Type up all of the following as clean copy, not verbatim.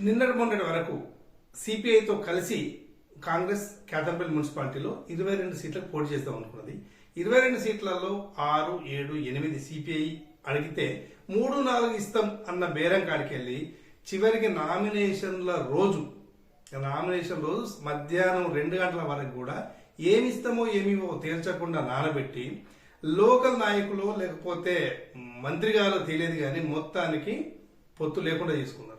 నిన్నటి మొన్నటి వరకు సిపిఐతో కలిసి కాంగ్రెస్ కేతంపల్లి మున్సిపాలిటీలో 22 సీట్లకు పోటీ చేద్దాం అనుకున్నది. 22 సీట్లలో 6, 7, 8 సిపిఐ అడిగితే 3, 4 ఇస్తాం అన్న బేరం కాడికి వెళ్ళి చివరికి నామినేషన్ రోజు మధ్యాహ్నం 2 గంటల వరకు కూడా ఏమిస్తామో ఏమివో తేల్చకుండా నానబెట్టి లోకల్ నాయకులు లేకపోతే మంత్రి గారు తెలియదు కానీ మొత్తానికి పొత్తు లేకుండా చేసుకున్నారు.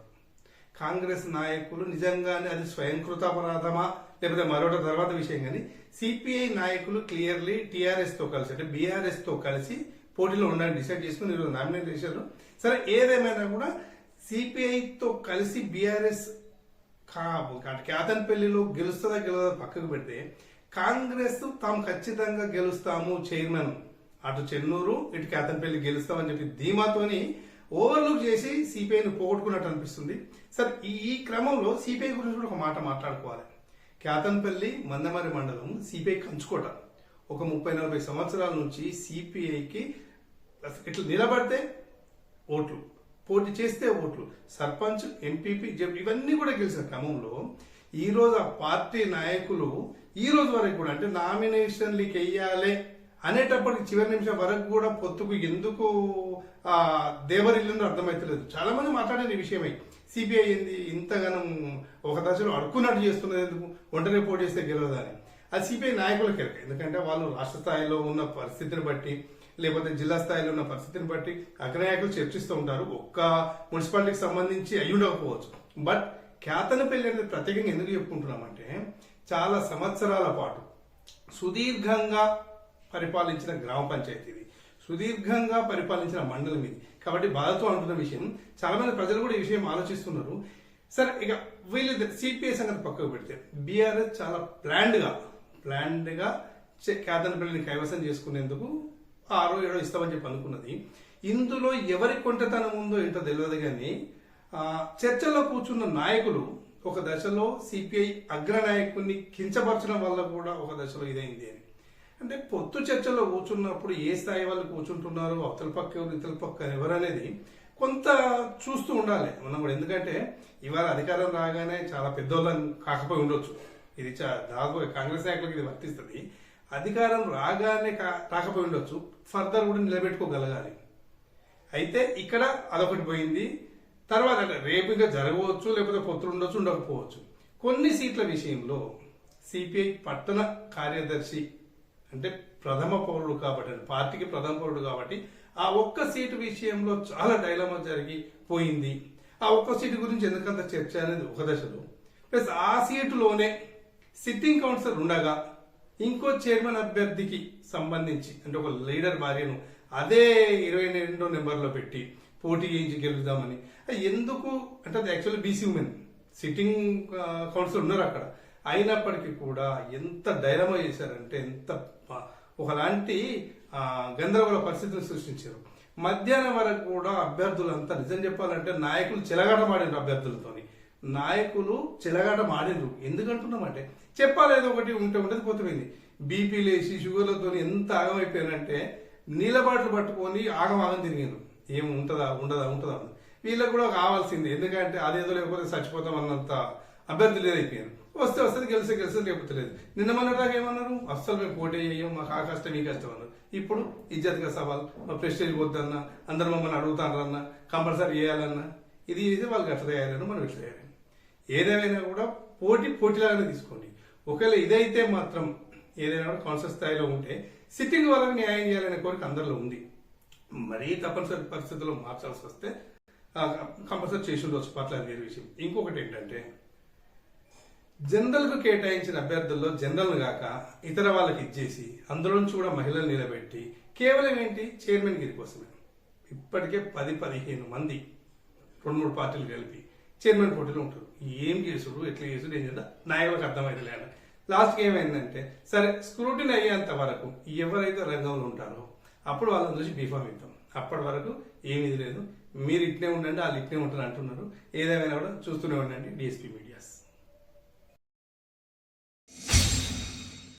కాంగ్రెస్ నాయకులు నిజంగానే అది స్వయంకృతాపరాధమా లేకపోతే మరొక తర్వాత విషయం కానీ సిపిఐ నాయకులు క్లియర్లీ టీఆర్ఎస్ తో కలిసి అంటే బీఆర్ఎస్ తో కలిసి పోటీలో ఉండాలని డిసైడ్ చేసుకుని ఈరోజు నామినేట్ చేశారు. సరే ఏదేమైనా కూడా సిపిఐతో కలిసి బీఆర్ఎస్ కేతన్పల్లిలో గెలుస్తుందా గెలవదా పక్కకు పెడితే కాంగ్రెస్ తాము ఖచ్చితంగా గెలుస్తాము చైర్మన్ అటు చెన్నూరు ఇటు కేతన్పల్లి గెలుస్తామని చెప్పి ధీమాతోని ఓవర్లుక్ చేసి సిపిఐని పోగొట్టుకున్నట్టు అనిపిస్తుంది. సరే ఈ క్రమంలో సిపిఐ గురించి కూడా ఒక మాట మాట్లాడుకోవాలి. కేతన్పల్లి మందమరి మండలం సిపిఐ కంచుకోట. ఒక 30-40 సంవత్సరాల నుంచి సిపిఐకి ఇట్లా నిలబడితే ఓట్లు, పోటీ చేస్తే ఓట్లు, సర్పంచ్, ఎంపీపీ, ఇవన్నీ కూడా గెలిచిన క్రమంలో ఈ రోజు ఆ పార్టీ నాయకులు ఈ రోజు వరకు కూడా అంటే నామినేషన్లకి వెయ్యాలి అనేటప్పటికి చివరి నిమిషం వరకు కూడా పొత్తుకు ఎందుకు దేవరిల్లుందో అర్థమైతలేదు. చాలా మంది మాట్లాడిన ఈ విషయమై సిపిఐ ఏంది ఇంతగానం ఒక దశలో అడుక్కున్నట్టు చేస్తున్నది, ఎందుకు ఒంటరి పోటీ చేస్తే గెలవదని. అది సిపిఐ నాయకులకి ఎరక. ఎందుకంటే వాళ్ళు రాష్ట్ర స్థాయిలో ఉన్న పరిస్థితిని బట్టి లేకపోతే జిల్లా స్థాయిలో ఉన్న పరిస్థితిని బట్టి అగ్రనాయకులు చర్చిస్తూ ఉంటారు. ఒక్క మున్సిపాలిటీకి సంబంధించి అయ్యి ఉండకపోవచ్చు. బట్ కేతన్పల్లి అనేది ప్రత్యేకంగా ఎందుకు చెప్పుకుంటున్నామంటే చాలా సంవత్సరాల పాటు సుదీర్ఘంగా పరిపాలించిన గ్రామ పంచాయతీ ఇది, సుదీర్ఘంగా పరిపాలించిన మండలం ఇది. కాబట్టి బాధతో అంటున్న విషయం చాలా మంది ప్రజలు కూడా ఈ విషయం ఆలోచిస్తున్నారు. సరే ఇక వీళ్ళు సిపిఐ సంగతి పక్కకు పెడితే బీఆర్ఎస్ చాలా ప్లాన్డ్ గా కేతన్పల్లిని కైవసం చేసుకునేందుకు 6, 7 ఇస్తామని చెప్పి అనుకున్నది. ఇందులో ఎవరి కొంటతనం ఉందో ఏంటో తెలియదు కానీ చర్చల్లో కూర్చున్న నాయకులు ఒక దశలో సిపిఐ అగ్రనాయకుడిని కించపరచడం వల్ల కూడా ఒక దశలో ఇదైంది అని. అంటే పొత్తు చర్చలో కూర్చున్నప్పుడు ఏ స్థాయి వాళ్ళు కూర్చుంటున్నారు, అవతల పక్క ఎవరు ఇతల పక్క ఎవరు అనేది కొంత చూస్తూ ఉండాలి మనం కూడా. ఎందుకంటే ఇవాళ అధికారం రాగానే చాలా పెద్దోళ్ళని కాకపోయి ఉండొచ్చు, ఇది దాదాపు కాంగ్రెస్ నాయకులకు ఇది వర్తిస్తుంది. అధికారం రాగానే రాకపోయి ఉండొచ్చు, ఫర్దర్ కూడా నిలబెట్టుకోగలగాలి. అయితే ఇక్కడ అదొకటి పోయింది. తర్వాత రేపు ఇంకా జరగవచ్చు, లేకపోతే పొత్తులు ఉండొచ్చు, ఉండకపోవచ్చు. కొన్ని సీట్ల విషయంలో సిపిఐ పట్టణ కార్యదర్శి అంటే ప్రథమ పౌరుడు కాబట్టి, పార్టీకి ప్రథమ పౌరుడు కాబట్టి ఆ ఒక్క సీటు విషయంలో చాలా డైలమా జరిగిపోయింది. ఆ ఒక్క సీటు గురించి ఎందుకంత చర్చ అనేది ఒక దశలో, ప్లస్ ఆ సీటులోనే సిట్టింగ్ కౌన్సిలర్ ఉండగా ఇంకో చైర్మన్ అభ్యర్థికి సంబంధించి అంటే ఒక లీడర్ భార్యను అదే 22వ నెంబర్లో పెట్టి పోటీ చేయించి గెలుద్దామని. ఎందుకు అంటే అది actually BC women sitting councillor ఉన్నారు అక్కడ. అయినప్పటికీ కూడా ఎంత డైలమా చేశారంటే ఎంత ఒకలాంటి గందరగోళ పరిస్థితిని సృష్టించారు. మధ్యాహ్నం వరకు కూడా అభ్యర్థులంతా నిజం చెప్పాలంటే నాయకులు చెలగాటమాడినారు. అభ్యర్థులతోని నాయకులు చెలగాటమాడినరు. ఎందుకంటున్నామంటే చెప్పాలేదో ఒకటి ఉంటేది పోతుంది. బీపీ లేచి షుగర్లతో ఎంత ఆగమైపోయారంటే నీళ్ళ బాటలు పట్టుకొని ఆగం తిరిగారు. ఏం ఉంటుందా ఉండదా వీళ్ళకి కూడా కావాల్సింది. ఎందుకంటే అదేదో లేకపోతే చచ్చిపోతాం అన్నంత అభ్యర్థులు ఏదైపోయారు. వస్తే వస్తుంది, గెలిస్తే లేకపోతే లేదు. నిన్న మొన్నటిదాకా ఏమన్నారు, అస్సలు మేము పోటీ చేయం, మాకు ఆ కష్టం ఈ కష్టం అన్నారు. ఇప్పుడు ఇజ్జత్గా సవాల్, మా ప్రెస్టేజ్ పోద్దన్నా, అందరు మమ్మల్ని అడుగుతారన్నా, కంపల్సరీ చేయాలన్నా ఇది వాళ్ళకి అట్లా చేయాలని మనం ఇట్లా చేయాలి. ఏదేమైనా కూడా పోటీలాగానే తీసుకోండి. ఒకవేళ ఇదైతే మాత్రం ఏదైనా కూడా కాన్షియస్ స్థాయిలో ఉంటే సిట్టింగ్ వాళ్ళకి న్యాయం చేయాలనే కోరిక అందరిలో ఉంది. మరీ తప్పనిసరి పరిస్థితుల్లో మార్చాల్సి వస్తే కంపల్సరీ చేసి ఉండవచ్చు, పట్ల వేరే విషయం. ఇంకొకటి ఏంటంటే జనరల్ కు కేటాయించిన అభ్యర్థుల్లో జనరల్ కాక ఇతర వాళ్ళకి ఇచ్చేసి అందులో నుంచి కూడా మహిళలు నిలబెట్టి కేవలం ఏంటి చైర్మన్ గిరి కోసమే ఇప్పటికే 10-15 మంది 2-3 పార్టీలు కలిపి చైర్మన్ పోటీలో ఉంటారు. ఏం చేసుడు, ఎట్లా చేసుడు, ఏం చేద్దాం నాయకులకు అర్థమైతే లేక లాస్ట్కి ఏమైందంటే సరే స్క్రూటిన్ అయ్యేంత వరకు ఎవరైతే రంగంలో ఉంటారో అప్పుడు వాళ్ళని చూసి బీఫామ్ ఇద్దాం. అప్పటి వరకు ఏమీ లేదు, మీరు ఇట్నే ఉండండి, వాళ్ళు ఇట్నే ఉంటారు అంటున్నారు. ఏదేమైనా కూడా చూస్తూనే ఉండండి డిఎస్పీ మీడియా.